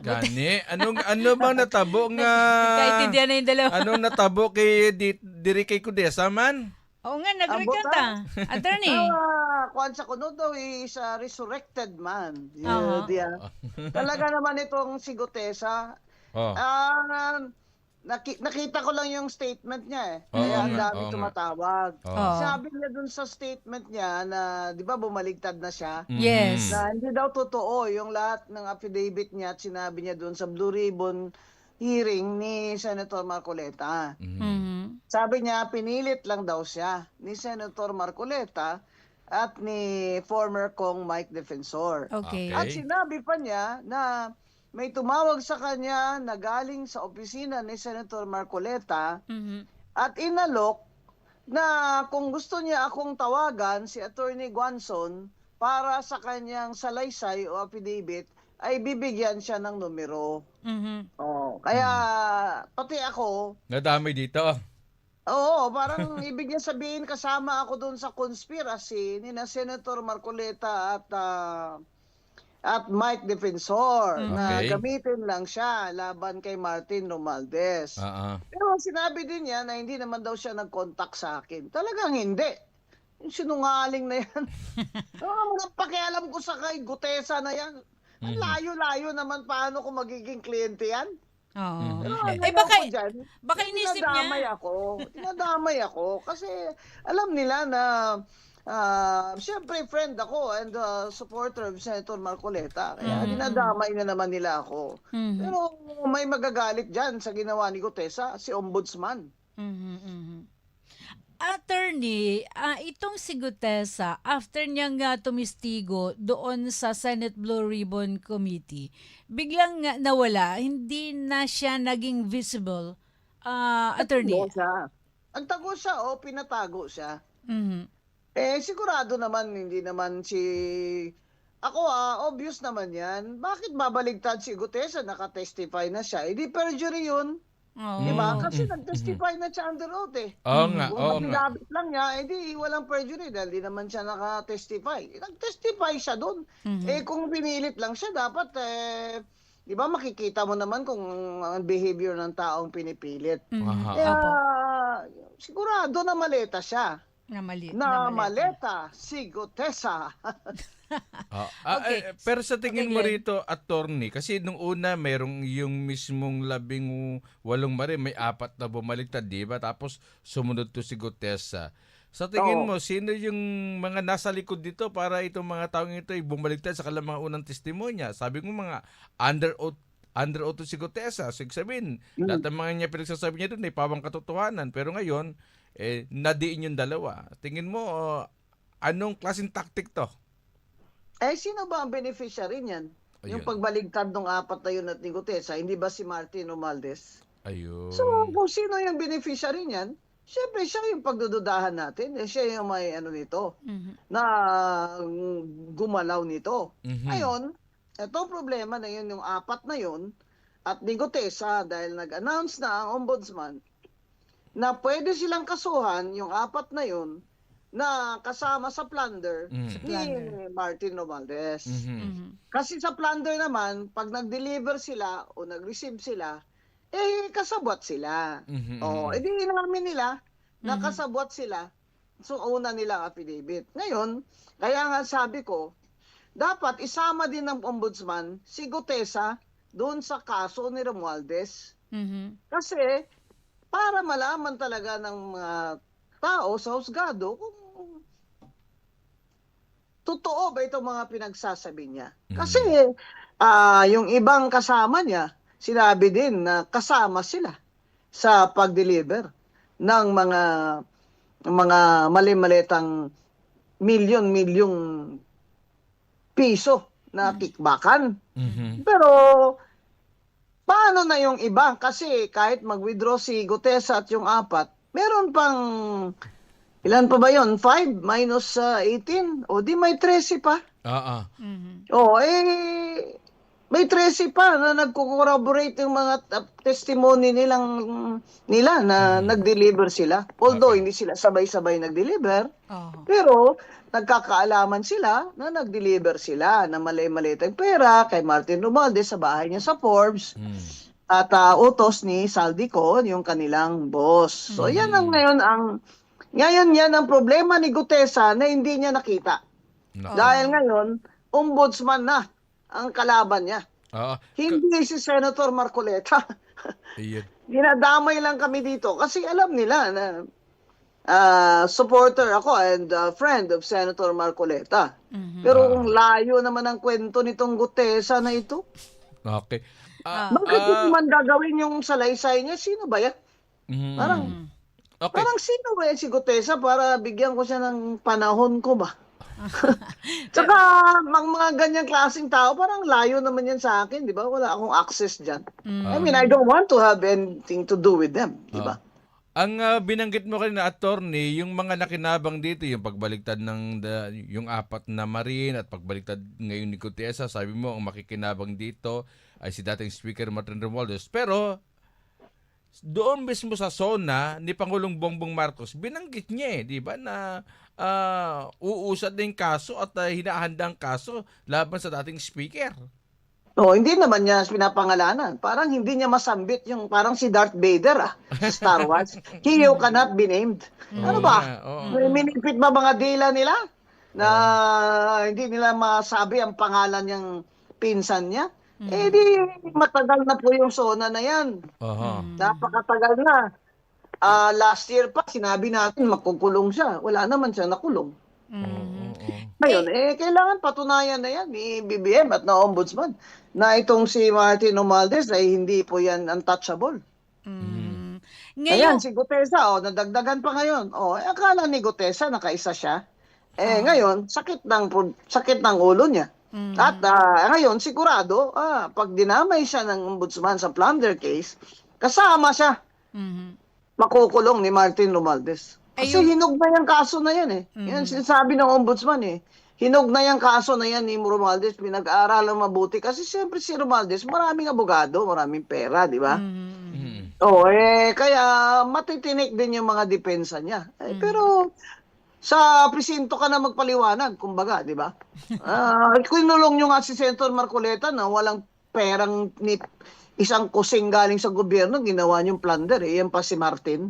Gani, ano bang natabo nga Nagkaintindihan na yung dalawa. anong natabo kay diri kay Kudesa man? Oo nga, Ang nagrekanta. Attorney. Kwan sa kuno daw is a resurrected man. Aha. Talaga naman itong si Gutesa. Oh. Ah, nakita ko lang yung statement niya eh. Oo Kaya ang nga, dami oo nga. tumatawag. Oo. Sabi niya dun sa statement niya na, di ba bumaligtad na siya? Yes. Na hindi daw totoo yung lahat ng affidavit niya at sinabi niya dun sa Blue Ribbon hearing ni Senator Marcoleta. Mhm. Sabi niya, pinilit lang daw siya ni Senator Marcoleta at ni former Kong Mike Defensor. Okay. Okay. At sinabi pa niya na may tumawag sa kanya na galing sa opisina ni Senator Marcoleta Mhm. at inalok na kung gusto niya akong tawagan si Attorney Guanzon para sa kanyang salaysay o affidavit ay bibigyan siya ng numero. Mhm. Kaya pati ako, Nadamay dito. oo, parang ibig niya sabihin kasama ako doon sa conspiracy ni na Senator Marcoleta at Mike Defensor na Okay. gamitin lang siya laban kay Martin Romualdez. Oo. Pero sinabi din niya na hindi naman daw siya nag-contact sa akin. Talagang hindi. Yung sinungaling na yan. Mga pakialam ko sa kay Gutesa na yan. Ang layo-layo naman paano kung magiging kliyente yan. Oo. Pero Baka, ko dyan, baka inisip tinadamay niya. ako. Tinadamay ako. Kasi alam nila na siyempre friend ako and supporter of Senator Marcoleta. Kaya dinadamay na naman nila ako. Mhm. Pero may magagalit dyan sa ginawa ni Gutesa, si Ombudsman. Mhm, mhm. Attorney, itong si Gutesa, after niyang tumistigo doon sa Senate Blue Ribbon Committee, biglang nawala, hindi na siya naging visible. Attorney. Nagtago siya o pinatago siya. Mhm. Sigurado naman hindi naman ako obvious naman yan. Bakit babaligtad si Gutesa? Nakatestify na siya. Di perjury yun. Oo. Diba? Kasi nag-testify na siya under oath eh. Oo nga, Kung oo nga. mapilabit lang niya, di walang perjury dahil di naman siya naka-testify. Nag-testify siya doon. Kung pinilit lang siya, dapat di ba makikita mo naman kung ang behavior ng taong pinipilit. Aha. Kaya Opo. sigurado na maleta siya. Na Na maleta. maleta si Gutesa. Okay. Pero sa tingin mo Glenn. rito, attorney, kasi nung una merong yung mismong 18 mari, may 4 na bumaliktad, di ba? Tapos sumunod to si Gutesa. Sa tingin Oo. mo, sino yung mga nasa likod dito para itong mga taong ito ay bumaliktad sa kanilang mga unang testimonya? Sabi mo mga under oath to si Gutesa. So, sabihin, lahat ng mga niya pinagsasabi niya doon ay pawang katotohanan. Pero ngayon, nadiin yung dalawa. Tingin mo, anong klaseng tactic to? Sino ba ang beneficiary niyan? Yung Ayun. pagbaligtad ng 4 na yun at ni Gutesa, hindi ba si Martin Romualdez? Ayun. So, kung sino yung beneficiary niyan, syempre siya yung pagdududahan natin. Siya yung may nito, na gumalaw nito. Ngayon, ito problema na yun, yung 4 na yun, at ni Gutesa, dahil nag-announce na ang ombudsman, na pwede silang kasuhan yung 4 na yun, na kasama sa plunder ni Martin Romualdez. Kasi sa plunder naman, pag nag-deliver sila o nag-receive sila, kasabwat sila. Edi inamin nila na kasabwat sila. So, una nila affidavit. Ngayon, kaya nga sabi ko, dapat isama din ng ombudsman si Gutesa doon sa kaso ni Romualdez. Mhm. Kasi, para malaman talaga ng mga tao sa husgado kung totoo ba itong mga pinagsasabi niya. Kasi yung ibang kasama niya, sinabi din na kasama sila sa pag-deliver ng mga mali-malitang milyon-milyong piso na kickbackan. Pero paano na yung iba? Kasi kahit mag-withdraw si Gutesa at yung 4, meron pang ilan pa ba yun? 5 minus 18? O di may 13 pa. Oo. Mhm. may 13 pa na nagko-corroborate yung mga testimony nila na nag-deliver sila. Although hindi sila sabay-sabay nag-deliver, Oo. pero nagkakaalaman sila na nag-deliver sila na mali-mali tayong pera kay Martin Romualdez sa bahay niya sa Forbes. At utos ni Saldico, yung kanilang boss. So yan ang ngayon yan ang problema ni Gutesa na hindi niya nakita. Nako. Dahil ngayon, ombudsman na ang kalaban niya. Oo. Hindi si Senator Marcoleta. Ayun. Dinadamay lang kami dito kasi alam nila na supporter ako and friend of Senator Marcoleta. Pero kung layo naman ang kwento nitong Gutesa na ito, Okay. bakit naman gagawin yung salaysay niya? Sino ba yan? Parang, Okay. parang sino ba yan si Gutesa para bigyan ko siya ng panahon ko ba? Tsaka, mga ganyang klaseng tao, parang layo naman yan sa akin, di ba? Wala akong access dyan. I mean, I don't want to have anything to do with them, di ba? Ang binanggit mo kanina, attorney, yung mga nakinabang dito, yung pagbaliktad ng yung 4 na Marine at pagbaliktad ngayon ni Gutesa, sabi mo, ang makikinabang dito ay si dating Speaker Martin Romualdez. Pero, doon mismo sa SONA ni Pangulong Bongbong Marcos, binanggit niya di ba, na uusad na yung kaso at hinahanda ang kaso laban sa dating Speaker. No, hindi naman niya pinapangalanan. Parang hindi niya masambit yung parang si Darth Vader sa Star Wars. He who cannot be named. Ano ba? May minipit ba mga dila nila na hindi nila masabi ang pangalan niyang pinsan niya? Eh di matagal na po yung SONA na yan. Napakatagal na. Last year pa sinabi natin makukulong siya. Wala naman siya nakulong. Ngayon, kailangan patunayan na yan ni BBM at na Ombudsman na itong si Martin Romualdez ay hindi po yan untouchable. Ayan, Ngayon, si Gutesa, nadagdagan pa ngayon. Akala ni Gutesa nakaisa siya. Ngayon, sakit ng ulo niya. At ngayon, sigurado, pag dinamay siya ng Ombudsman sa plunder case, kasama siya makukulong ni Martin Romualdez. Kasi hinog na yung kaso na yan Yan sinasabi ng Ombudsman Hinog na yung kaso na yan ni Romualdez, pinag-aaralan mabuti. Kasi siyempre si Romualdez, maraming abogado, maraming pera, di ba? Kaya matitinik din yung mga depensa niya. Pero sa presinto ka na magpaliwanag, kumbaga, di ba? Kinulong nyo nga si Senator Marcoleta na walang perang ni isang kusing galing sa gobyerno, ginawa niyong plunder yan pa si Martin.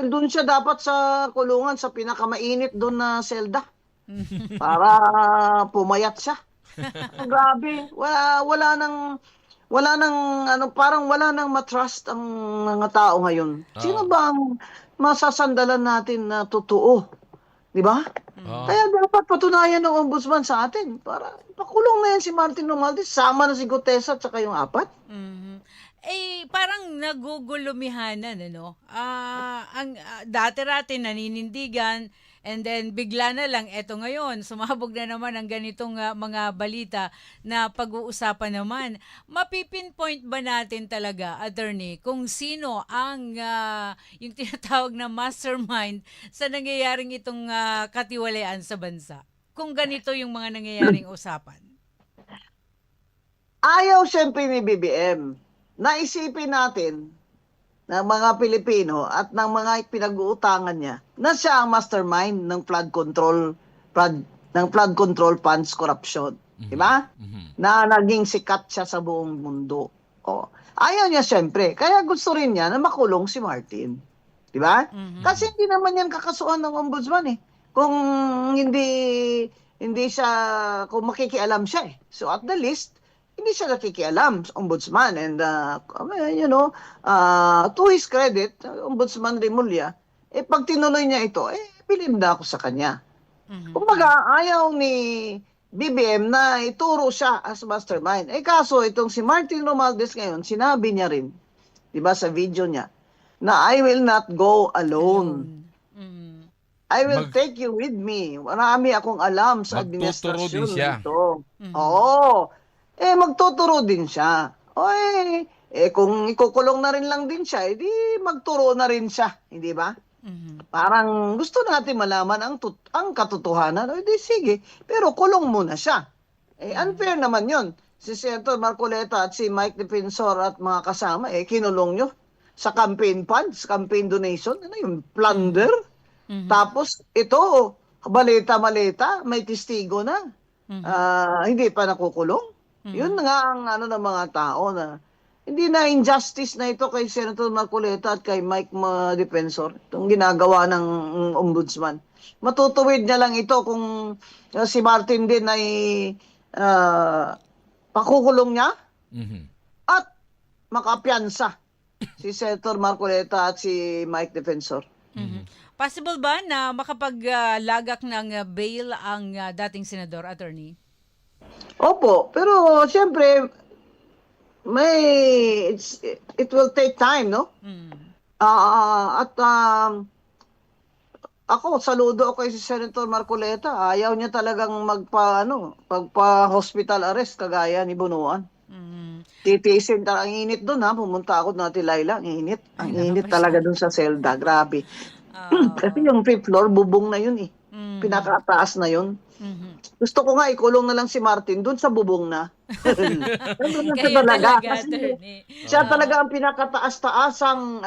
Doon siya dapat sa kulungan, sa pinakamainit doon na selda. Para pumayat siya. Grabe, parang wala nang matrust ang mga tao ngayon. Sino ba ang masasandalan natin na totoo? Di ba? Kaya dapat patunayan ng Ombudsman sa atin para pakulong na yan si Martin Romualdez, sama na si Gutesa at saka yung 4. Parang nagugulumihanan, ano? Dati-rati naninindigan, and then bigla na lang, eto ngayon, sumabog na naman ang ganitong mga balita na pag-uusapan naman. Mapipinpoint ba natin talaga, attorney, kung sino ang yung tinatawag na mastermind sa nangyayaring itong katiwalian sa bansa? Kung ganito yung mga nangyayaring usapan. Ayaw siyempre ni BBM. Naisipin natin ng mga Pilipino at ng mga pinag-uutangan niya na siya ang mastermind ng flood control funds corruption. Di ba? Na naging sikat siya sa buong mundo. Ayaw niya siyempre. Kaya gusto rin niya na makulong si Martin. Di ba? Kasi hindi naman yan kakasuhan ng Ombudsman Kung hindi siya, kung makikialam siya So at the least, hindi siya nakikialam sa Ombudsman. And, to his credit, Ombudsman Remulla, pag tinuloy niya ito, bilib na ako sa kanya. Kumbaga, ayaw ni BBM na ituro siya as mastermind. Kaso, itong si Martin Romualdez ngayon, sinabi niya rin, di ba sa video niya, na I will not go alone. I will take you with me. Marami akong alam sa Magtuturo din administrasyon siya. nito. Magtuturo din siya. Kung ikukulong na rin lang din siya, di magturo na rin siya. Hindi ba? Parang gusto natin malaman ang katotohanan. Di sige, pero kulong muna siya. Unfair naman yun. Si Senator Marcoleta at si Mike Defensor at mga kasama, kinulong nyo sa campaign funds, campaign donation, ano yung plunder. Tapos ito, maleta-maleta, may testigo na. Hindi pa nakukulong. Yun nga ang ano ng mga tao na hindi na injustice na ito kay Senator Marcoleta at kay Mike Defensor, itong ginagawa ng ombudsman. Matutuwid niya lang ito kung si Martin din ay pakukulong niya at makapiyansa si Senator Marcoleta at si Mike Defensor. Possible ba na makapaglagak ng bail ang dating senador, attorney? Opo, pero siyempre it will take time, no? Ako, saludo ako kay si Senator Marcoleta. Ayaw niya talagang magpa-hospital arrest kagaya ni Bunuan. Titiisin ang init doon, ha. Pumunta ako natin, Laila. Ang init. Ang init talaga doon sa selda. Grabe. Kasi yung fifth floor, bubong na yun eh. Pinakataas na yun. Gusto ko nga ikulong na lang si Martin doon sa bubong na. Kaya talaga, Kasi attorney. siya talaga ang pinakataas-taasang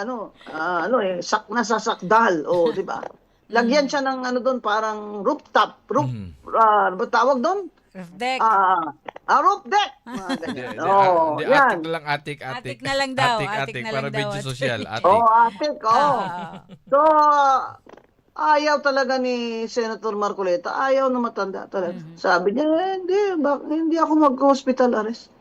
nasa sakdal, di ba? Lagyan siya ng doon parang rooftop, ano ba tawag doon? Roof deck. Roof deck. Yan. Atik na lang, atik. Atik na lang daw, atik na para lang daw, medyo atik. social, atik. Atik, So, ayaw talaga ni Senator Marcoleta, ayaw na matanda talaga. Sabi niya, hindi ako mag-hospital arrest.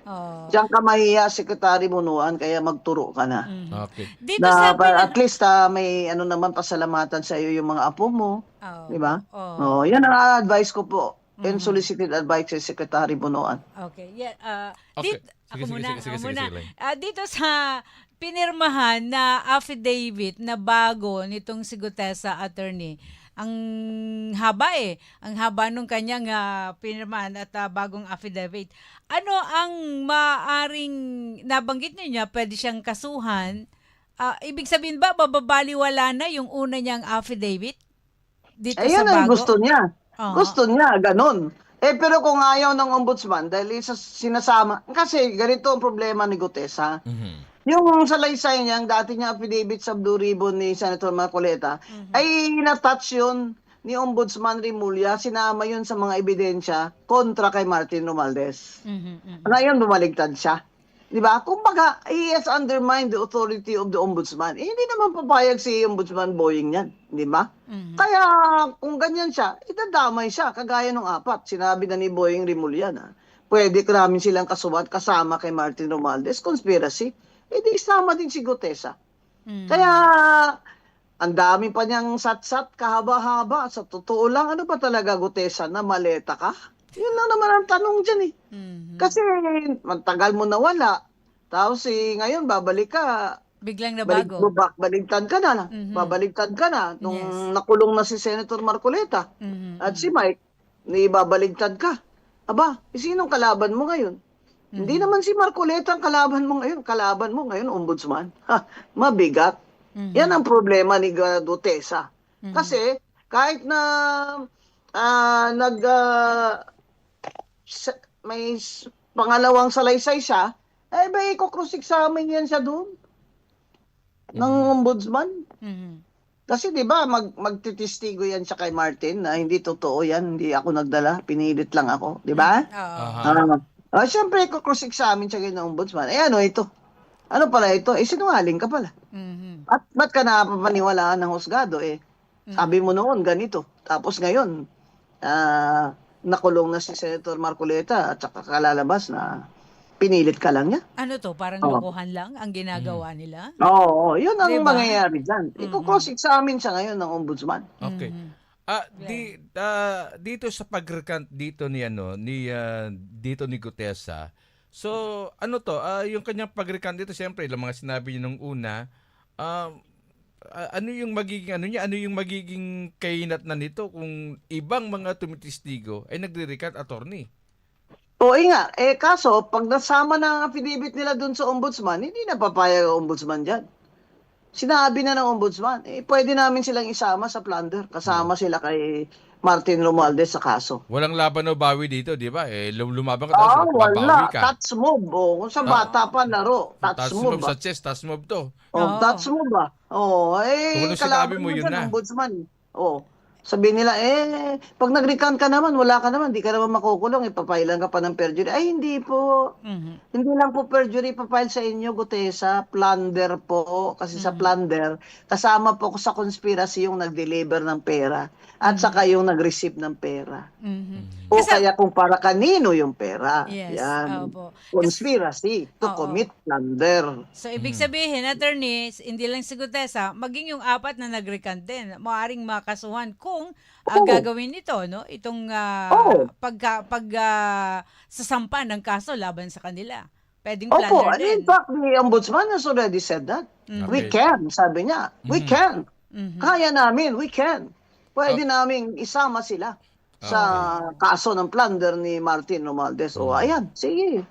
Diyan ka mahiya, Secretary Bunuan, kaya magturo ka na. Okay. Dito sa At least may naman pasalamatan sa iyo yung mga apo mo. Di ba? Yan ang advice ko po. And solicited advice sa Secretary Bunuan. Okay. Yeah, Okay. ako muna. Sige, Lang. Dito sa pinirmahan na affidavit na bago nitong si Gutesa, attorney, ang haba Ang haba nung kanyang pinirmahan at bagong affidavit. Ano ang maaring nabanggit niya? Pwede siyang kasuhan. Ibig sabihin ba, bababaliwala na yung una niyang affidavit? Dito sa Ayun bago? ang gusto niya. Oo. Gusto niya, ganun. Pero kung ayaw ng ombudsman, dahil sinasama, kasi ganito ang problema ni Gutesa. Yung salaysay niya, ang dati niya affidavit sa Blue Ribbon ni Senator Marcoleta, ay na-touch yun ni Ombudsman Rimulya, sinama yun sa mga ebidensya kontra kay Martin Romualdez. Ngayon, bumaligtad siya. Di ba? Kumbaga, he has undermined the authority of the ombudsman. Hindi naman papayag si Ombudsman Boying yan. Di ba? Kaya, kung ganyan siya, idadamay siya, kagaya ng 4. Sinabi na ni Boying Rimulya na pwede namin silang kasuwat kasama kay Martin Romualdez, conspiracy. Di isama din si Gutesa. Kaya, ang dami pa niyang sat-sat, kahaba-haba. Sa totoo lang, ano ba talaga, Gutesa, na maleta ka? Yun lang naman ang tanong dyan eh. Kasi matagal mo nawala. Tapos ngayon babalik ka. Biglang nabago. Baligtad ka na. Babaligtad ka na. Nung nakulong na si Senator Marcoleta at si Mike, babaligtad ka. Aba, sinong kalaban mo ngayon? Hindi naman si Marcoleta ang kalaban mo ngayon. Kalaban mo ngayon, ombudsman. Mabigat. Yan ang problema ni Gutesa. Kasi kahit na may pangalawang salaysay siya, may cross-examine yan siya doon ng ombudsman. Kasi di ba magtitistigo yan siya kay Martin na hindi totoo yan, hindi ako nagdala, pinilit lang ako, di ba? Siyempre cross-examine siya ng ombudsman. Ito. Ano pala ito? Sinungaling ka pala. At ba't ka napapaniwalaan ng husgado? Sabi mo noon ganito. Tapos ngayon, nakulong na si Senator Marcoleta at saka kalalabas na pinilit ka lang niya. Ano to? Parang lokohan lang ang ginagawa nila? Oo, yun ang mangyayari dyan. Iko-cross-examine siya ngayon ng ombudsman. Okay. Dito sa pag-recant dito ni dito ni Gutesa. So, ano to? Yung kanyang pag-recant dito, siyempre, ilang mga sinabi niya nung una, ano yung magiging ano yung magiging kahinat na nito kung ibang mga tumitistigo ay nagre-recant, attorney? Nga. Kaso, pag nasama na ang affidavit nila dun sa ombudsman, hindi na papayag ang ombudsman dyan. sinabi na ng ombudsman, pwede namin silang isama sa plunder. Kasama sila kay Martin Romualdez sa kaso. Walang laban o bawi dito, di ba? Lumaban ka tapos babawi Wala. ka. Touch move. Kung sa bata pa laro, touch Touch move. move sa chest, touch move to. Oo. Touch move ba? Kung ano sinabi Kalaban mo, mo yun dyan, na. ombudsman. Sabihin nila, pag nag-recount ka naman, wala ka naman, di ka naman makukulong, ipapailan ka pa ng perjury. Ay, hindi po. Hindi lang po perjury ipapile sa inyo, Gutesa. Plunder po. Kasi sa plunder, kasama po ko sa conspiracy yung nag-deliver ng pera at saka yung nag-receive ng pera. O kaya kung para kanino yung pera. Yes, Yan. opo. Conspiracy to Oo. commit plunder. So, ibig sabihin, attorney, hindi lang si Gutesa, maging yung apat na nag-recant din, maaaring makasuhan kung gagawin ito, no? Itong sasampa ng kaso laban sa kanila. Pwedeng Opo, plunder and din. in fact, the ombudsman has already said that. We Okay. can, sabi niya. We can. Kaya namin, we can. Pwede namin isama sila sa kaso ng plunder ni Martin Romualdez. Ayan, sige.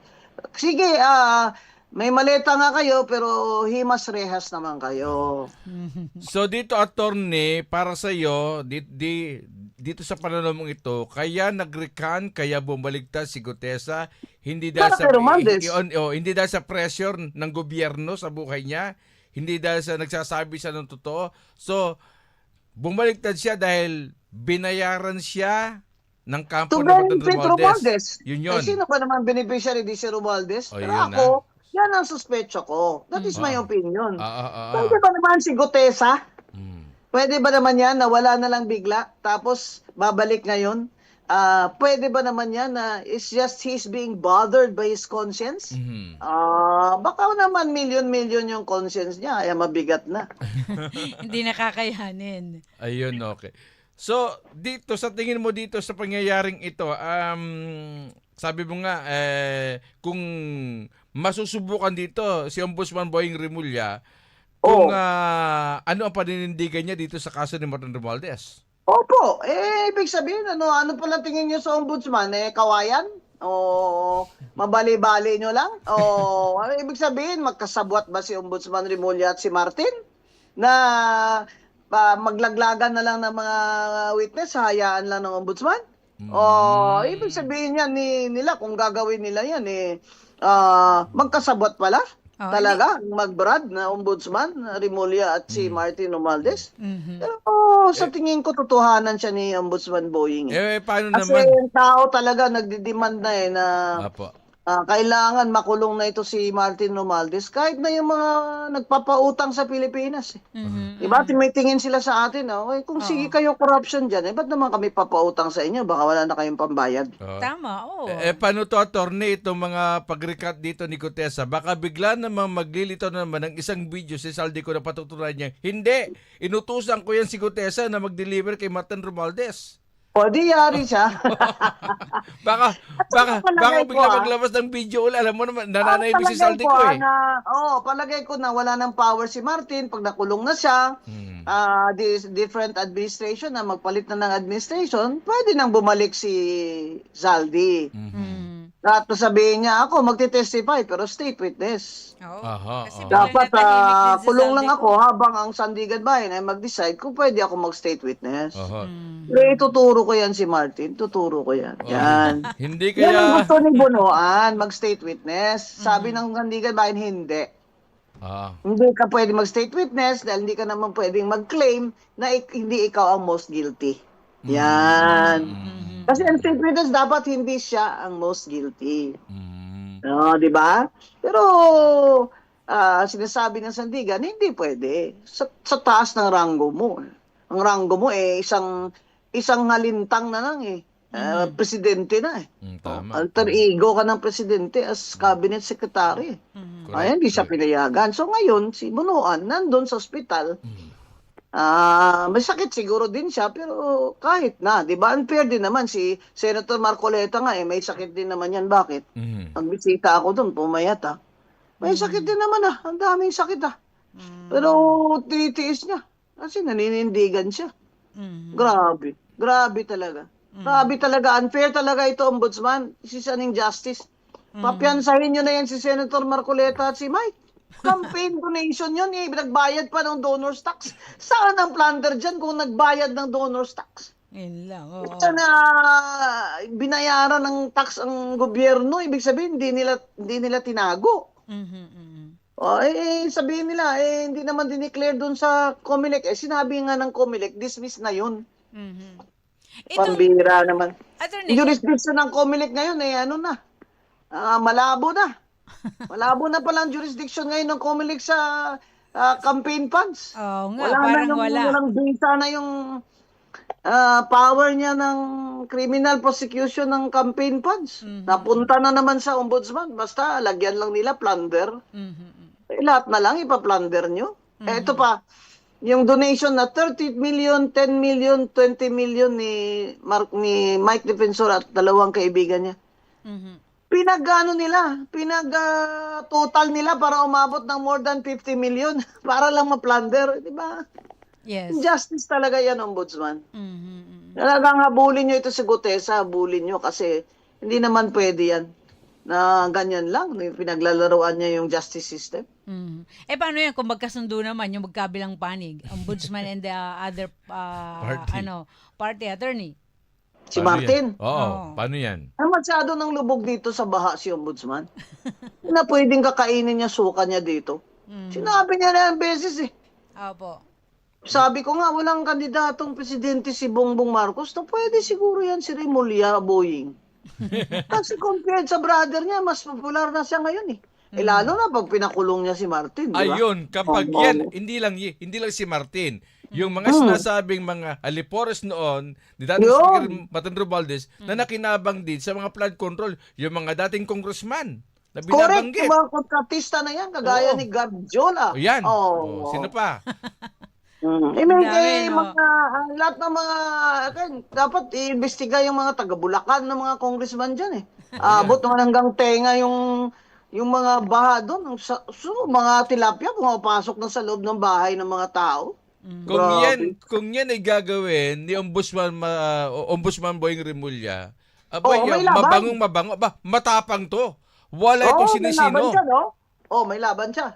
Sige, may maleta nga kayo, pero himas rehas naman kayo. So dito, attorney, para sa iyo, dito sa pananong ito, kaya nag-recant, kaya bumaligtad si Gutesa, hindi dahil Para kay Romualdez. hindi dahil sa pressure ng gobyerno sa buhay niya, hindi dahil sa nagsasabi siya ng totoo. So, bumaligtad siya dahil binayaran siya ng kampo To ni Martin benefit Romualdez. Romualdez. Yun yun. Sino ba naman beneficiary di si Romualdez? Oh, Pero yun ako, yan ang suspecho ko. That is my opinion. Pwede ba naman si Gutesa? Pwede ba naman yan na wala na lang bigla tapos babalik ngayon? Pwede ba naman yan na it's just he's being bothered by his conscience? Baka naman million yung conscience niya, ay mabigat na. Hindi nakakayanin. Ayun, okay. So, dito, sa tingin mo dito sa pangyayaring ito, sabi mo nga, kung masusubukan dito si Ombudsman Boying Rimulya, kung ano ang paninindigan niya dito sa kaso ni Martin Romualdez? Opo, ibig sabihin, ano pala tingin niyo sa ombudsman? Kawayan? O mabali-bali nyo lang? O ibig sabihin, magkasabwat ba si Ombudsman Rimulya at si Martin? Na maglaglagan na lang ng mga witness, hayaan lang ng ombudsman? Ibig sabihin yan nila, kung gagawin nila yan, magkasabwat pala? Talaga, magbrad na ombudsman, Rimulya at si Martin Romualdez? Pero sa tingin ko, totohanan siya ni Ombudsman Boying. Paano Kasi naman? yung tao talaga nagdidemand na na Apo. kailangan makulong na ito si Martin Romualdez kahit na yung mga nagpapautang sa Pilipinas. Diba? May tingin sila sa atin. Kung sige kayo corruption dyan, ba't naman kami papautang sa inyo? Baka wala na kayong pambayad. Tama, oo. Paano to, attorney, itong mga pag-recant dito ni Gutesa? Baka bigla namang maglilitaw naman ng isang video si Saldi ko na patutunan niya. Hindi! Inutusan ko yan si Gutesa na mag-deliver kay Martin Romualdez. O, di yari siya. Baka bigla maglabas ng video ulit. Alam mo naman, nananayib si Saldi ko eh. Palagay ko na wala ng power si Martin pag nakulong na siya. Different administration na magpalit na ng administration, pwede nang bumalik si Zaldi. At sabihin niya, ako magte-testify pero state witness. Kasi Dapat biglang natahimik din si kulong lang Zaldi ako habang ang Sandigan Bayan ay mag-decide kung pwede ako mag-state witness. Pero ituturo ko yan si Martin. Tuturo ko yan. Yan. Hindi Yan ang kaya... gusto ni Bonoan, mag-state witness. Sabi ng Sandigan Bayan, hindi. Hindi ka pwede mag-state witness dahil hindi ka naman pwedeng mag-claim na hindi ikaw ang most guilty. Yan. Kasi ang state witness dapat hindi siya ang most guilty. Di ba? Pero sinasabi ng Sandigan, hindi pwede. Sa taas ng ranggo mo. Ang ranggo mo isang halintang na lang presidente na Tama. Alter ego ka ng presidente as cabinet secretary. Ayan, hindi siya pinayagan. So ngayon, si Bunuan nandun sa ospital. May sakit siguro din siya, pero kahit na, di ba? Unfair din naman si Senator Marcoleta nga, may sakit din naman yan. Bakit? Nagbisita ako doon, pumayat May sakit din naman ang daming sakit Pero titiis niya. Kasi naninindigan siya. Grabe talaga. Grabe talaga, unfair talaga ito, Ombudsman. This is an injustice. Papiansahin nyo na yan si Senator Marcoleta at si Mike. Campaign donation yun eh. Nagbayad pa ng donor's tax. Saan ang plunder dyan kung nagbayad ng donor's tax? Yun lang, oo. Sana binayaran ng tax ang gobyerno, ibig sabihin hindi nila tinago. Mhm, mhm. O sabihin nila hindi naman dineclare doon sa COMELEC. Sinabi nga ng COMELEC, dismiss na 'yun. Mhm. Itong, Pambira naman. attorney, Yung jurisdiction ng COMELEC ngayon ano na. Malabo na. Malabo na pala ang jurisdiction ngayon ng COMELEC sa campaign funds. oo nga, parang wala. Walang bisa na yung power niya ng criminal prosecution ng campaign funds. Napunta na naman sa ombudsman. Basta lagyan lang nila plunder. Mhm, Lahat na lang ipaplunder nyo. Ito pa, yung donation na 30 million, 10 million, 20 million ni Mike Defensor at dalawang kaibigan niya. mhm. Total nila para umabot ng more than 50 million para lang ma-plunder, di ba? Yes. Injustice talaga yan, ombudsman. Mhm, mhm. Talagang habulin nyo ito si Gutesa, habulin nyo kasi hindi naman pwede yan na ganyan lang, pinaglalaroan niya yung justice system. Mhm. Paano yan kung magkasundo naman yung magkabilang panig, ombudsman and the other party attorney? Si Paano Martin. yan? Oo, Oo. paano yan? Masyado ng lubog dito sa baha si ombudsman. Na pwedeng kakainin niya suka niya dito. Sinabi niya na yung beses eh. Opo. Sabi ko nga, walang kandidatong presidente si Bongbong Marcos na pwede siguro yan si Remulla Boying. Kasi compared sa brother niya, mas popular na siya ngayon eh. Lalo na pag pinakulong niya si Martin, di ba? Ayun, kapag Oo. yan, hindi lang si Martin, yung mga sinasabing mga alipores noon, ni dating Yun. Speaker Martin Romualdez, na nakinabang din sa mga flood control, yung mga dating congressman na Correct, binabanggit. yung mga kontratista na yan, kagaya Oo. ni Gab Jola. O yan. Oo. O, sino pa? Dami, no? Lahat ng mga, dapat i-imbestiga yung mga taga-Bulacan ng mga congressman dyan eh. Abot naman hanggang tenga yung mga baha doon. Mga tilapia pumapasok na sa loob ng bahay ng mga tao. Kung yan ay gagawin ni Ombudsman Boying Remulla, Oo, may laban. mabango, matapang to. Wala itong May laban sinisino. siya, no? May laban siya.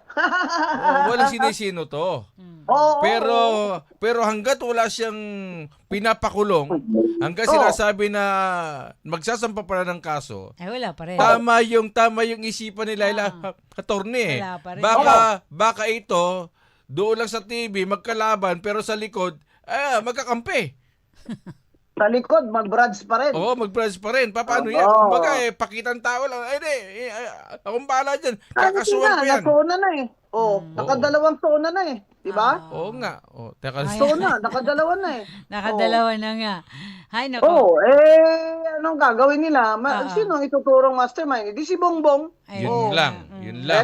Walang sinisino to. Oo, Pero hanggat wala siyang pinapakulong, hanggat sinasabi na magsasampa pala ng kaso, Wala pa rin. tama yung isipan ni Laila Attorney. Wala pa rin. Baka ito doon lang sa TV magkalaban pero sa likod magkakampi. sa likod, mag-brads pa rin. Oo, mag-press pa rin. Paano yan? Oo. Kumbaga pakitang tao lang. Akong bahala dyan. Kakasuhan ko yan. Nasona na eh. Nakadalawang sona na eh. Di ba? Oo nga. Teka. Sona, nakadalawa na eh. Nakadalawa na nga. Hay nako. Anong gagawin nila? Sino ang ituturong mastermind? Di si Bongbong. Yun lang.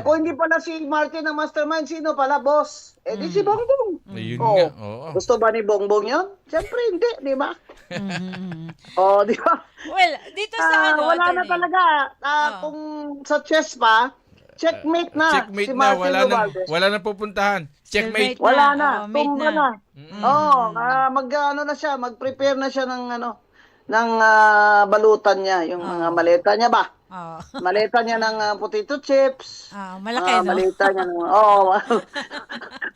Kung hindi pala si Martin ang mastermind, sino pala, boss? Di si Bongbong. Yun nga. Oo. Gusto ba ni Bongbong yun? Siyempre hindi, di ba? Di ba? Well, dito sa wala na attorney. talaga. Kung sa chess pa, checkmate na Checkmate si na. Martin Romualdez. Wala nang pupuntahan. Checkmate. Wala na, mate tumba na. Mag-prepare na siya ng balutan niya, yung mga maleta niya ba? Maleta niya ng potato chips. Malaki, no? Maleta niya ng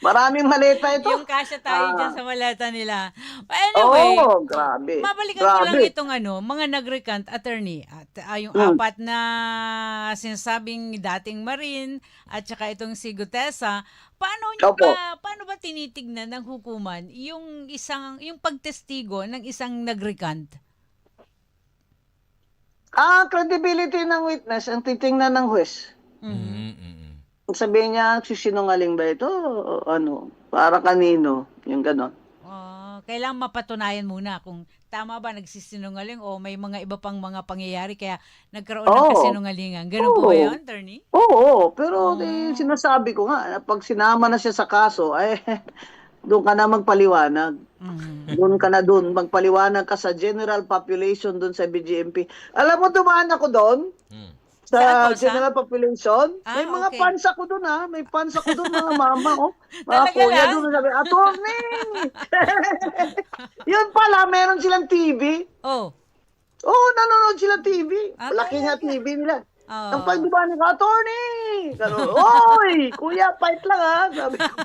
maraming maleta ito. Yung kasya tayo dyan sa maleta nila. But anyway, grabe. mabalikan ko lang itong mga nag-recant attorney. At yung apat na sinasabing dating Marine at saka itong si Gutesa, paano ba tinitignan ng hukuman yung pagtestigo ng isang nag-recant? Credibility ng witness ang titingnan ng huwes. Sabihin niya, sinungaling ba ito? Para kanino? Yung ganon. Kailangan mapatunayan muna kung tama ba nagsisinungaling o may mga iba pang mga pangyayari kaya nagkaroon ng kasinungalingan. Ganun po ba yun, attorney? Oo, pero sinasabi ko nga, pag sinama na siya sa kaso, doon ka na magpaliwanag. Doon ka na magpaliwanag ka sa general population doon sa BGMP. Alam mo, dumaan ako doon sa general population. May mga fans ako doon May fans ako doon, mga mama mga kuya doon. Sabi, attorney! Yun pala, meron silang TV. Oo, nanonood silang TV. Laki nga TV nila. Oo. Ang pagdiba ni attorney! Ganun, oy! Kuya, fight lang ha! Sabi ko.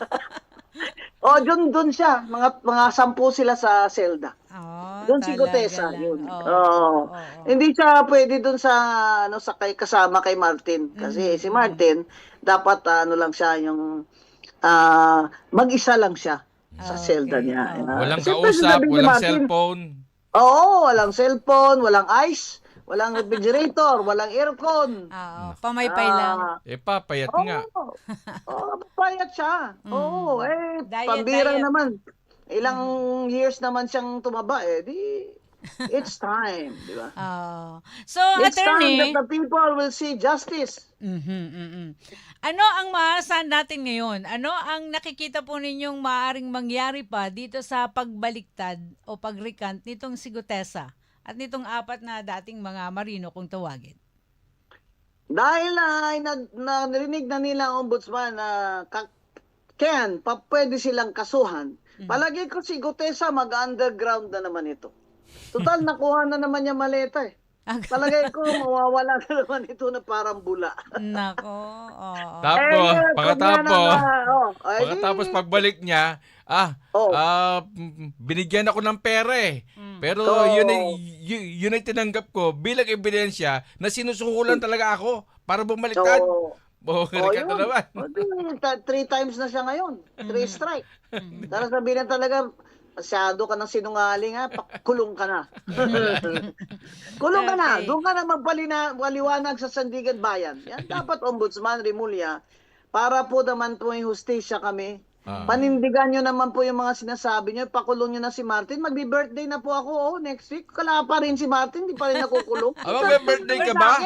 Dun siya. Mga 10 sila sa selda. Doon si Talaga Gutesa, lang. yun. Oo. Oo. Oo. Hindi siya pwede doon sa kasama kay Martin kasi si Martin dapat lang siya yung mag-isa lang siya sa selda Okay. niya. Oo. Walang Siyempre, kausap, sinabi ni walang Martin, cellphone. oo, walang cellphone, walang ice, walang refrigerator, walang aircon. Oo. Pamaypay lang. Papayat nga. Payat siya. Oo, Diet, pambira diet. naman. Ilang years naman siyang tumaba it's time, di ba? Oo. So, It's time attorney, that the people will see justice. ano ang maasahan natin ngayon? Ano ang nakikita po ninyong maaaring mangyari pa dito sa pagbaliktad o pag-recant nitong si Gutesa at nitong 4 na dating mga marino kung tawagin? Dahil narinig na nila ang ombudsman na pwede silang kasuhan. Palagi ko si Gutesa mag-underground na naman ito. Total, nakuha na naman niya maleta eh. Palagay ko, mawawala na naman ito na parang bula. Nako. Oo. Tapos, di- pagkatapos pagbalik niya, binigyan ako ng pera eh. Pero Oo. yun ay tinanggap ko bilang ebidensya na sinusuhulan talaga ako para bumaliktad. Recant na naman. 3 times na siya ngayon. 3 strike. Para sabihin na talaga, masyado ka ng sinungaling ha, kulong ka na. Kulong ka na. Okay. Doon ka na magpaliwanag sa Sandigan Bayan. Yan dapat Ombudsman Remulla para po naman po yung hustisya kami. Panindigan nyo naman po yung mga sinasabi nyo. Pakulong nyo na si Martin. Magbi-birthday na po ako next week. Kala pa rin si Martin. Di pa rin nakukulong. May birthday ka ba?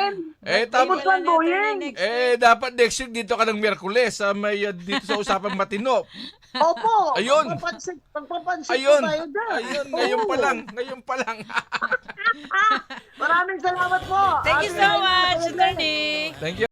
Tapos, Ombudsman Boyeng. dapat next week dito ka ng Miyerkules dito sa Usapang Matino. Opo. Ayun. Pagpapansin Ayun. po tayo dyan. Ayun, ngayon pa lang. Maraming salamat po. Thank you so much, attorney. Thank you.